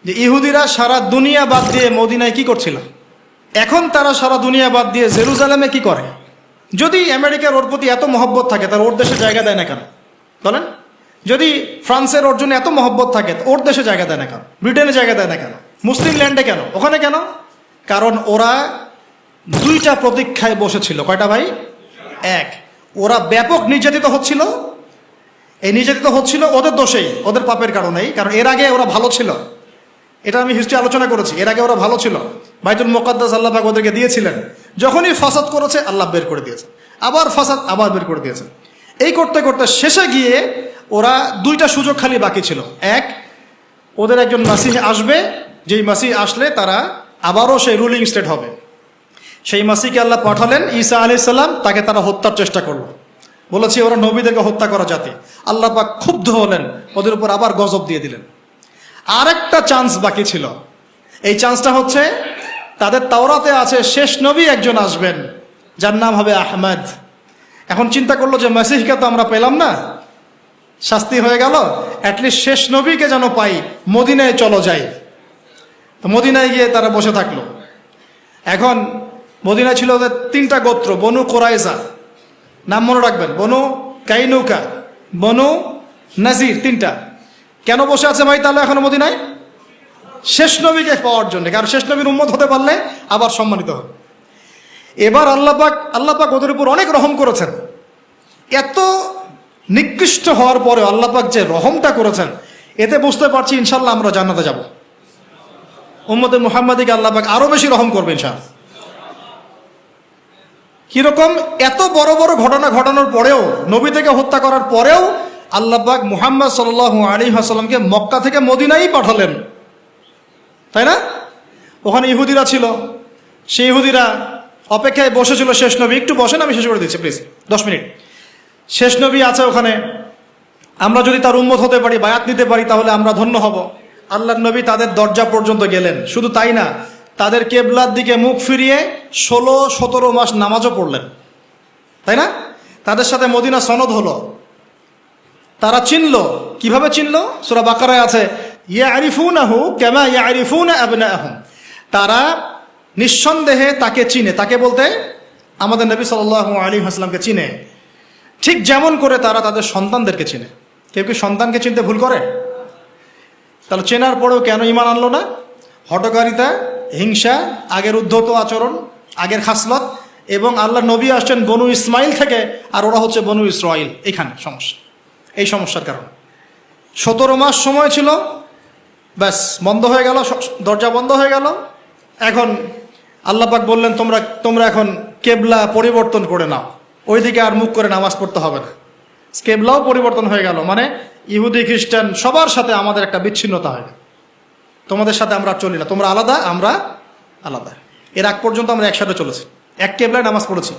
যে ইহুদিরা সারা দুনিয়া বাদ দিয়ে মদিনায় কি করছিল, এখন তারা সারা দুনিয়া বাদ দিয়ে জেরুজালেমে কি করে? যদি আমেরিকার ওর প্রতি এত মহব্বত থাকে তার ওর দেশে জায়গা দেয় না কেন বলেন? যদি ফ্রান্সের ওর জন্য এত মহব্বত থাকে ওর দেশে জায়গা দেয় না কেন? ব্রিটেনে জায়গা দেয় না কেন? মুসলিম ল্যান্ডে কেন? ওখানে কেন? কারণ ওরা দুইটা প্রতীক্ষায় বসেছিল। কয়টা ভাই? এক, ওরা ব্যাপক নির্যাতিত হচ্ছিল। এই নির্যাতিত হচ্ছিল ওদের দোষেই, ওদের পাপের কারণেই। কারণ এর আগে ওরা ভালো ছিল, এটা আমি হিস্ট্রি আলোচনা করেছি। এর আগে ওরা ভালো ছিল, বাইতুল মুকাদ্দাস আল্লাহ পাক ওদেরকে দিয়েছিলেন। যখনই ফাসাদ করেছে আল্লাহ বের করে দিয়েছে, আবার ফাসাদ আবার বের করে দিয়েছে। এই করতে করতে শেষে গিয়ে ওরা দুইটা সুযোগ খালি বাকি ছিল। এক, ওদের একজন মাসিহ আসবে, যেই মাসিহ আসলে তারা আবারও সেই রুলিং স্টেট হবে। সেই মাসিহকে আল্লাহ পাঠালেন, ঈসা আলাইহিস সালাম। তাকে তারা হত্যার চেষ্টা করলো। বলেছি ওরা নবীদেরকে হত্যা করা জাতি। আল্লাহ পাক ক্ষুব্ধ হলেন, ওদের উপর আবার গজব দিয়ে দিলেন। আরেকটা চান্স বাকি ছিল। এই চান্সটা হচ্ছে তাদের তাওরাতে আছে শেষ নবী একজন আসবেন, যার নাম হবে আহমদ। এখন চিন্তা করলো যে মাসিহকে তো আমরা পেলাম না, শাস্তি হয়ে গেল, অ্যাটলিস্ট শেষ নবীকে যেন পাই, মদিনায় চলো যাই। তো মদিনায় গিয়ে তারা বসে থাকলো। এখন মদিনায় ছিল ওদের তিনটা গোত্র, বনু কোরাইজা, নাম মনে রাখবেন, বনু কাইনুকা, বনু নাজির, তিনটা। কেন বসে আছে ভাই তাহলে এখনো মদিনায়? শেষ নবীকে পাওয়ার জন্য। কারণ শেষ নবীর উম্মত হতে পারলে আবার সম্মানিত হবে। এবার আল্লাহ পাক ওদের উপর অনেক রহম করেছেন। এত নিকৃষ্ট হওয়ার পরে আল্লাহ পাক যে রহমটা করেছেন, এতে বুঝতে পারছি ইনশাল্লাহ আমরা জান্নাতে যাব। উম্মতে মুহাম্মাদিকে আল্লাহ পাক আরো বেশি রহম করবে ইনশাআল্লাহ। কিরকম? এত বড় বড় ঘটনা ঘটানোর পরেও, নবী থেকে হত্যা করার পরেও আল্লাহ পাক মুহাম্মদ সাল্লাল্লাহু আলাইহি ওয়াসাল্লামকে মক্কা থেকে মদিনায় পাঠালেন, তাই না? ওখানে ইহুদিরা ছিল, সেই ইহুদিরা অপেক্ষায় বসেছিল শেষ নবী। একটু বসেন, আমি শেষ করে দিচ্ছি প্লিজ, 10 মিনিট। শেষ নবী আছে ওখানে, আমরা যদি তার উম্মত হতে পারি, বায়াত নিতে পারি, তাহলে আমরা ধন্য হব। আল্লাহর নবী তাদের দরজা পর্যন্ত গেলেন। শুধু তাই না, তাদের কেবলার দিকে মুখ ফিরিয়ে 16-17 মাস নামাজও পড়লেন, তাই না? তাদের সাথে মদিনা সনদ হলো। তারা চিনলো। কিভাবে চিনলো? সূরা বাকারায় আছে, ইয়ারিফুনাহু কামা ইয়ারিফুনা আবনাআহুম। তারা নিঃসন্দেহে তাকে চিনে। তাকে বলতে আমাদের নবী সাল্লাল্লাহু আলাইহি ওয়াসাল্লামকে চিনে, ঠিক যেমন করে তারা তাদের সন্তানদেরকে চিনে। কেউ কি সন্তানকে চিনতে ভুল করে? তাহলে চেনার পরেও কেন ঈমান আনলো না? হঠকারিতা, হিংসা, আগের উদ্ধত আচরণ, আগের খাসলত। এবং আল্লাহ নবী আসছেন বনু ইসমাইল থেকে, আর ওরা হচ্ছে বনু ইসরাইল। এখানে সমস্যা, এই সমস্যার কারণ। 17 মাস সময় ছিল, ব্যাস বন্ধ হয়ে গেল, দরজা বন্ধ হয়ে গেল। এখন আল্লাহ পাক বললেন, তোমরা এখন কেবলা পরিবর্তন করে নাও, ওইদিকে আর মুখ করে নামাজ পড়তে হবে না। কেবলাও পরিবর্তন হয়ে গেল, মানে ইহুদি খ্রিস্টান সবার সাথে আমাদের একটা বিচ্ছিন্নতা হয়ে গেল। তোমাদের সাথে আমরা চলি না, তোমরা আলাদা, আমরা আলাদা। এর আগ পর্যন্ত আমরা একসাথে চলেছি, এক কেবলায় নামাজ পড়েছি।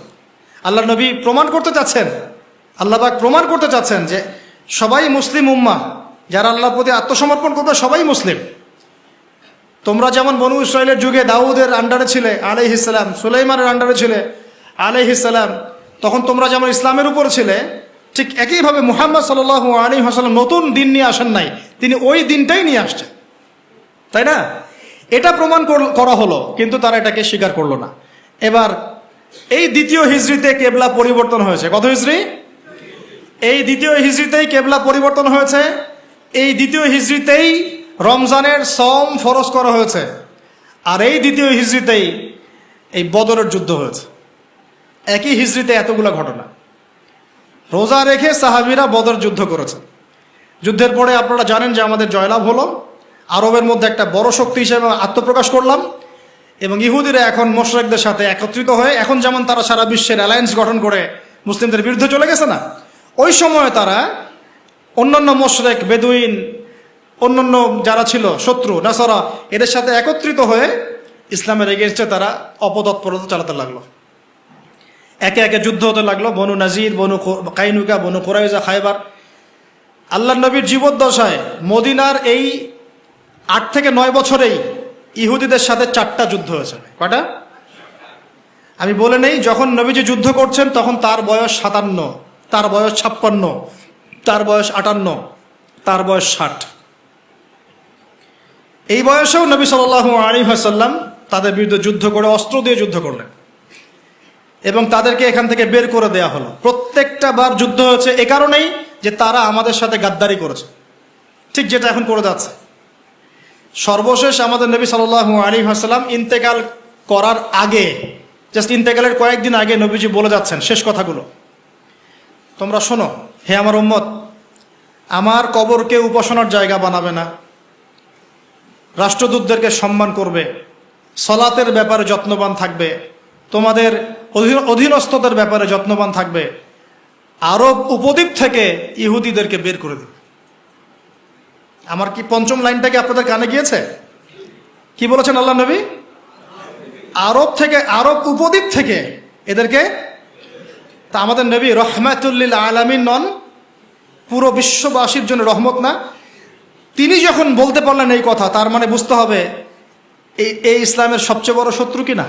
আল্লাহ নবী প্রমাণ করতে চাচ্ছেন, আল্লাহ পাক প্রমাণ করতে চাচ্ছেন যে সবাই মুসলিম উম্মাহ, যারা আল্লাহর প্রতি আত্মসমর্পণ করবে সবাই মুসলিম। তোমরা যেমন বনু ইসরাইলের যুগে দাউদের আন্ডারে ছিলে আলাইহিস সালাম, সুলাইমানের আন্ডারে ছিলে আলাইহিস সালাম, তখন তোমরা যেমন ইসলামের উপর ছিলে, ঠিক একইভাবে মুহাম্মদ সাল্লাল্লাহু আলাইহি ওয়াসাল্লাম নতুন দিন নিয়ে আসেন নাই, তিনি ওই দিনটাই নিয়ে আসছেন, তাই না? এটা প্রমাণ করা হলো, কিন্তু তারা এটাকে স্বীকার করলো না। এবার এই দ্বিতীয় হিজরিতে কেবলা পরিবর্তন হয়েছে। কত হিজরি? এই দ্বিতীয় হিজরিতেই কেবলা পরিবর্তন হয়েছে। এই দ্বিতীয় হিজরিতেই রমজানের সম ফরজ করা হয়েছে। আর এই দ্বিতীয় হিজরিতেই এই বদরের যুদ্ধ হয়েছে। একই হিজরিতে এতগুলো ঘটনা। রোজা রেখে সাহাবীরা বদর যুদ্ধ করেছে। যুদ্ধের পরে আপনারা জানেন যে আমাদের জয়লাভ হলো, আরবের মধ্যে একটা বড় শক্তি হিসেবে আত্মপ্রকাশ করলাম। এবং ইহুদিরা এখন মুশরিকদের সাথে একত্রিত হয়ে, এখন যেমন তারা সারা বিশ্বের অ্যালায়েন্স গঠন করে মুসলিমদের বিরুদ্ধে চলে গেছে না, ওই সময় তারা অন্যান্য মুশরিক, বেদুইন, অন্যান্য যারা ছিল শত্রু নাসারা, এদের সাথে একত্রিত হয়ে ইসলামের এগেইনস্টে তারা অপতৎপরতা চালাতে লাগলো। একে একে যুদ্ধ হতে লাগলো। বনু নাজির, বনু কাইনুকা, বনু কুরাইজা, খায়বার। আল্লাহ নবীর জীবদ্দশায় মদিনার এই 8 থেকে 9 বছরেই ইহুদিদের সাথে 4টা যুদ্ধ হয়েছে। কয়টা? আমি বলে নেই, যখন নবীজি যুদ্ধ করছেন তখন তার বয়স 57, তার বয়স 56, তার বয়স 58, তার বয়স 60। এই বয়সেও নবী সাল্লাল্লাহু আলাইহি ওয়াসাল্লাম তাদের বিরুদ্ধে যুদ্ধ করে অস্ত্র দিয়ে যুদ্ধ করলেন এবং তাদেরকে এখান থেকে বের করে দেয়া হলো। প্রত্যেকটা বার যুদ্ধ হয়েছে এ কারণেই যে তারা আমাদের সাথে গাদ্দারি করেছে, ঠিক যেটা এখন করে যাচ্ছে। সর্বশেষ আমাদের নবী সাল্লাল্লাহু আলাইহি ওয়াসাল্লাম ইন্তেকাল করার আগে, জাস্ট ইন্তেকালের কয়েকদিন আগে নবীজি বলে যাচ্ছেন শেষ কথাগুলো, তোমরা শোনো হে আমার উম্মত, আমার কবরকে উপাসনার জায়গা বানাবে না, রাষ্ট্রদূতদেরকে সম্মান করবে, সলাতের ব্যাপারে যত্নবান থাকবে, তোমাদের অধীনস্থদের ব্যাপারে যত্নবান থাকবে, আরব উপদ্বীপ থেকে ইহুদিদেরকে বের করে দেবে। আমার কি পঞ্চম লাইনটাকে আপনাদের কানে গিয়েছে? কি বলেছেন আল্লাহ নবী? আরব উপদ্বীপ থেকে এদেরকে। তা আমাদের নবী রহমাতুল্লিল আলামিন নন? পুরো বিশ্ববাসীর জন্য রহমত না? তিনি যখন বলতে পারলেন এই কথা, তার মানে বুঝতে হবে এই ইসলামের সবচেয়ে বড় শত্রু কিনা,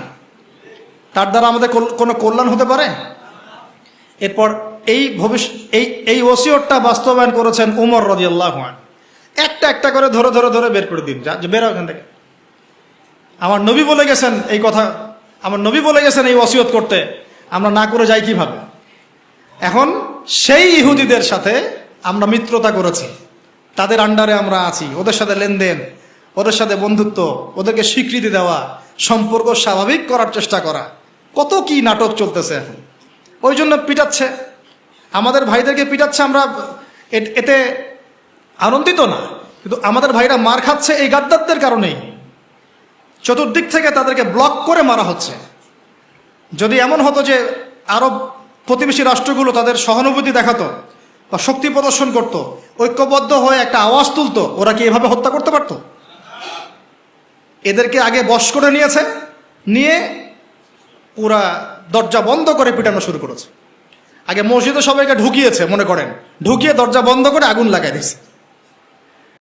তার দ্বারা আমাদের কোনো কল্যাণ হতে পারে। এরপর এই ওসিয়তটা বাস্তবায়ন করেছেন উমর রাদিয়াল্লাহু আনহু। একটা একটা করে ধরে বের করে দিন, যা বেরো এখান থেকে। আমার নবী বলে গেছেন এই কথা, আমার নবী বলে গেছেন এই ওসিয়ত করতে, আমরা না করে যাই কিভাবে? এখন সেই ইহুদিদের সাথে আমরা মিত্রতা করেছি, তাদের আন্ডারে আমরা আছি, ওদের সাথে লেনদেন, ওদের সাথে বন্ধুত্ব, ওদেরকে স্বীকৃতি দেওয়া, সম্পর্ক স্বাভাবিক করার চেষ্টা করা, কত কি নাটক চলতেছে এখন। ওই জন্য পিটাচ্ছে, আমাদের ভাইদেরকে পিটাচ্ছে, আমরা এতে আনন্দিত না, কিন্তু আমাদের ভাইরা মার খাচ্ছে এই গাদ্দারদের কারণেই। চতুর্দিক থেকে তাদেরকে ব্লক করে মারা হচ্ছে। যদি এমন হতো যে আরব প্রতিবেশী রাষ্ট্রগুলো তাদের সহানুভূতি দেখাতো বা শক্তি প্রদর্শন করত, ঐক্যবদ্ধ হয়ে একটা আওয়াজ তুলতো, ওরা কি এভাবে হত্যা করতে পারত? এদেরকে আগে বশ করে নিয়েছে, নিয়ে পুরা দরজা বন্ধ করে পিটানো শুরু করেছে। আগে মসজিদে সবাইকে ঢুকিয়েছে, মনে করেন, ঢুকিয়ে দরজা বন্ধ করে আগুন লাগাই দিয়েছে।